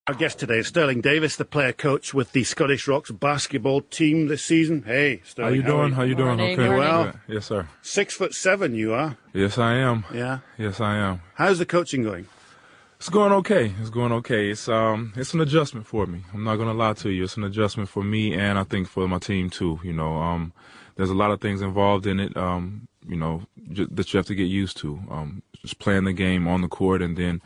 Our guest today is Sterling Davis, the player coach with the Scottish Rocks basketball team this season. Hey, Sterling. How you doing? Morning, Okay. Well, Yes, sir. 6'7" you are. Yes, I am. Yeah. Yes, I am. How's the coaching going? It's going okay. It's an adjustment for me. I'm not gonna lie to you. It's an adjustment for me, and I think for my team too. There's a lot of things involved in it. That you have to get used to. Just playing the game on the court, and then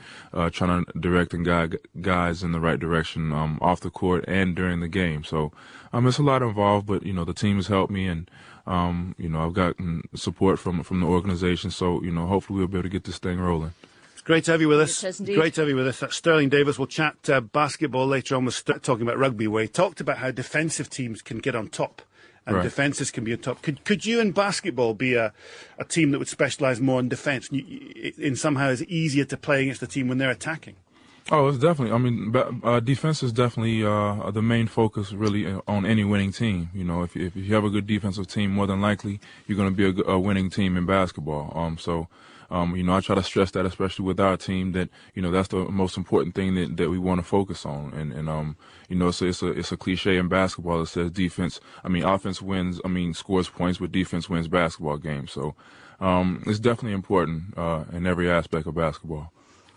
trying to direct and guide guys in the right direction off the court and during the game. So it's a lot involved, but the team has helped me, and I've gotten support from the organization. So hopefully we'll be able to get this thing rolling. It's great to have you with us. It is indeed. Great to have you with us. That's Sterling Davis. We'll chat basketball later on. We'll start talking about rugby. Where he talked about how defensive teams can get on top. And right. defences can be on top. Could you in basketball be a team that would specialise more in defence? In somehow it's easier to play against a team when they're attacking? Oh, it's definitely. Defense is definitely the main focus, really, on any winning team. If you have a good defensive team, more than likely you're going to be a winning team in basketball. I try to stress that, especially with our team, that that's the most important thing that we want to focus on. It's a cliche in basketball that says offense wins. Scores points, but defense wins basketball games. So it's definitely important in every aspect of basketball.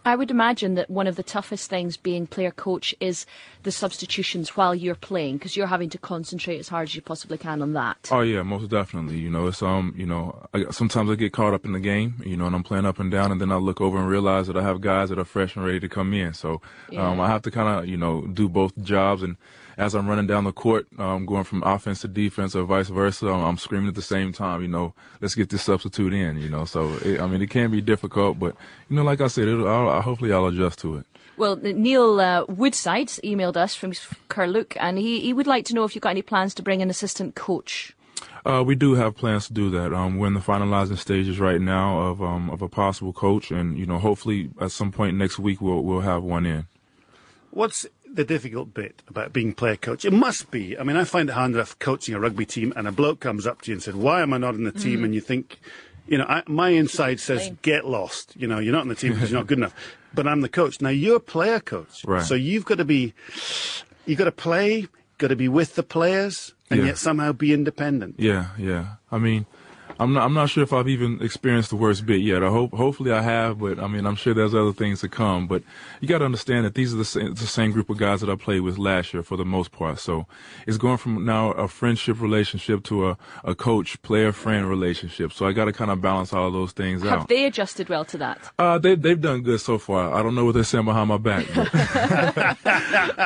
I would imagine that one of the toughest things being player coach is the substitutions while you're playing, because you're having to concentrate as hard as you possibly can on that. Oh yeah, most definitely. Sometimes I get caught up in the game, and I'm playing up and down, and then I look over and realize that I have guys that are fresh and ready to come in. So I have to kind of do both jobs, and as I'm running down the court, going from offense to defense or vice versa, I'm screaming at the same time, let's get this substitute in, So, it can be difficult, but, like I said, hopefully I'll adjust to it. Well, Neil Woodside emailed us from Curluke, and he would like to know if you've got any plans to bring an assistant coach. We do have plans to do that. We're in the finalizing stages right now of a possible coach, and, hopefully at some point next week we'll have one in. What's the difficult bit about being player coach? It must be. I find it hard enough coaching a rugby team and a bloke comes up to you and said, why am I not in the team? And you think, my inside says, get lost. You're not in the team because you're not good enough. But I'm the coach. Now, you're a player coach. Right. So you've got to play, got to be with the players, and yet somehow be independent. Yeah. I'm not sure if I've even experienced the worst bit yet. Hopefully I have, but I'm sure there's other things to come. But you got to understand that these are the same group of guys that I played with last year for the most part. So it's going from now a friendship relationship to a coach, player, friend relationship. So I got to kind of balance all of those things out. Have they adjusted well to that? They've done good so far. I don't know what they're saying behind my back,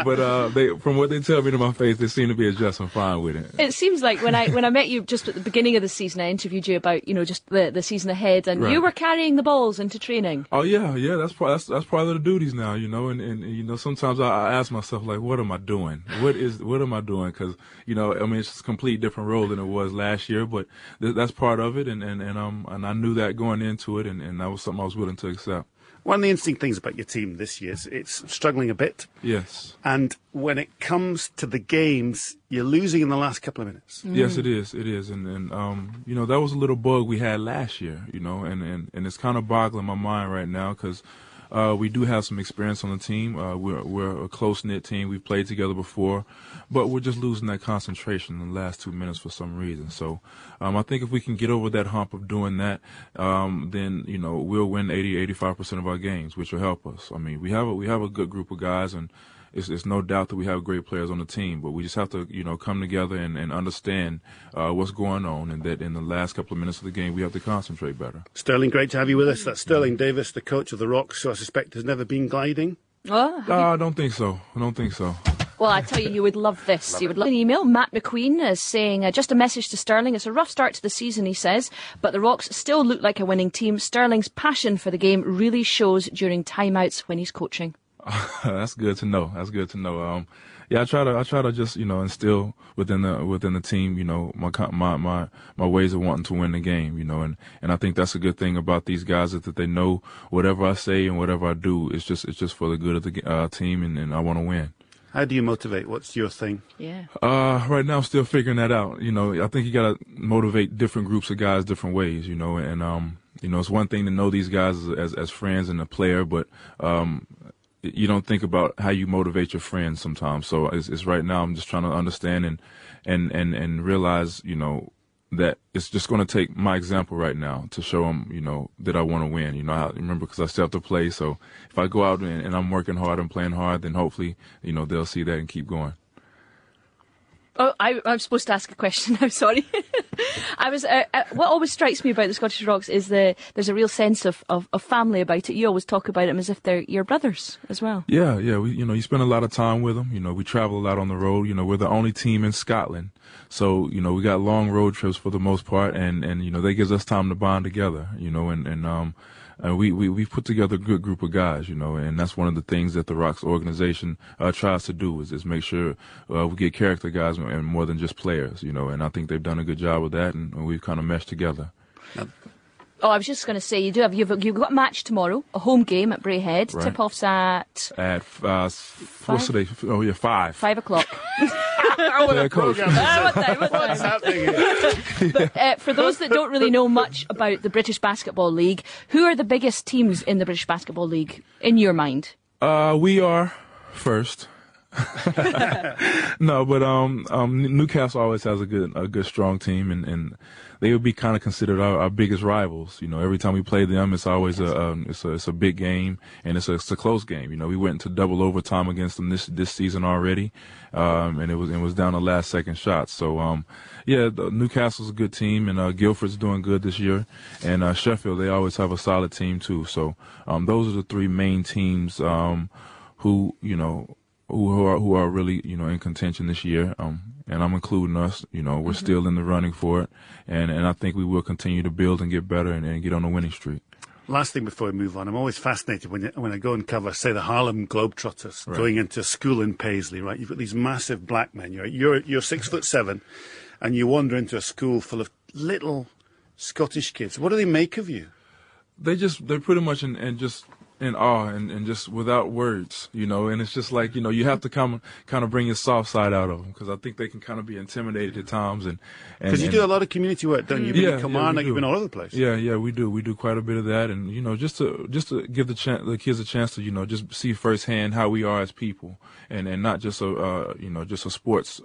but from what they tell me to my face, they seem to be adjusting fine with it. It seems like when I met you just at the beginning of the season, I interviewed you about just the season ahead, and you were carrying the balls into training. Oh yeah, that's part of the duties now, and sometimes I ask myself, like, what am I doing? What am I doing? Because it's just a complete different role than it was last year, but that's part of it, and I knew that going into it, and that was something I was willing to accept. One of the interesting things about your team this year is it's struggling a bit. Yes. And when it comes to the games, you're losing in the last couple of minutes. Yes, it is. And that was a little bug we had last year, and it's kind of boggling my mind right now because we do have some experience on the team. We're a close-knit team. We've played together before, but we're just losing that concentration in the last 2 minutes for some reason. So I think if we can get over that hump of doing that, then we'll win 80-85% of our games, which will help us. We have a good group of guys, and it's no doubt that we have great players on the team, but we just have to, come together and understand what's going on, and that in the last couple of minutes of the game, we have to concentrate better. Sterling, great to have you with us. That's Sterling Davis, the coach of the Rocks, who I suspect has never been gliding. I don't think so. Well, I tell you, you would love this. You would love an email. Matt McQueen is saying, just a message to Sterling. It's a rough start to the season, he says, but the Rocks still look like a winning team. Sterling's passion for the game really shows during timeouts when he's coaching. That's good to know. I try to just instill within the team my ways of wanting to win the game, and I think that's a good thing about these guys, is that they know whatever I say and whatever I do, it's just for the good of the team, and I want to win. How do you motivate? What's your thing? Yeah. Right now I'm still figuring that out. I think you gotta motivate different groups of guys different ways, and it's one thing to know these guys as friends and a player, but you don't think about how you motivate your friends sometimes. So it's right now I'm just trying to understand and realize, you know, that it's just going to take my example right now to show them, you know, that I want to win. You know, I remember because I still have to play. So if I go out and I'm working hard and playing hard, then hopefully, you know, they'll see that and keep going. Oh, I'm supposed to ask a question. I'm sorry. I was. What always strikes me about the Scottish Rocks is there's a real sense of family about it. You always talk about them as if they're your brothers as well. Yeah. We, you know, you spend a lot of time with them. You know, we travel a lot on the road. You know, we're the only team in Scotland, so you know we got long road trips for the most part, and you know that gives us time to bond together. You know, and we put together a good group of guys, you know, and that's one of the things that the Rocks organization tries to do is make sure we get character guys and more than just players, you know, and I think they've done a good job with that, and we've kind of meshed together. Oh, I was just going to say, you've got a match tomorrow, a home game at Braehead. Right. Tip-off's at... What's today? Oh, yeah, 5. 5 o'clock. Yeah, coach. What's happening here? But for those that don't really know much about the British Basketball League, who are the biggest teams in the British Basketball League, in your mind? We are first. No, but Newcastle always has a good strong team, and they would be kind of considered our biggest rivals. You know, every time we play them, it's always it's a big game, and it's a close game. You know, we went into double overtime against them this season already, and it was down to last second shots. So Newcastle's a good team, and Guildford's doing good this year, and Sheffield, they always have a solid team too. So those are the three main teams who are really, you know, in contention this year. And I'm including us. You know, we're still in the running for it. And I think we will continue to build and get better and get on a winning streak. Last thing before we move on, I'm always fascinated when I go and cover, say, the Harlem Globetrotters, right, going into a school in Paisley, right? You've got these massive black men. You're 6'7", and you wander into a school full of little Scottish kids. What do they make of you? They're pretty much in awe and just without words, you know, and it's just like, you know, you have to kind of bring your soft side out of them, because I think they can kind of be intimidated at times. Because you do a lot of community work, don't you? You've been in Kilmarnock, you've been all over the place. Yeah, we do. We do quite a bit of that, and you know, just to give the kids a chance to, you know, just see firsthand how we are as people, and not just a sports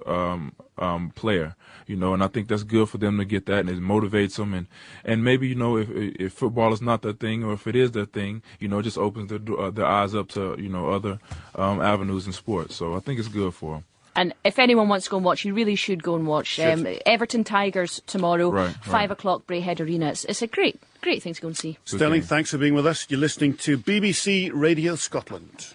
player, you know, and I think that's good for them to get that, and it motivates them, and maybe, you know, if football is not their thing, or if it is their thing, you know, just opens their eyes up to, you know, other avenues in sports. So I think it's good for them. And if anyone wants to go and watch, you really should go and watch Everton Tigers tomorrow, right. 5 o'clock, Braehead Arena. It's a great thing to go and see. Sterling, thanks for being with us. You're listening to BBC Radio Scotland.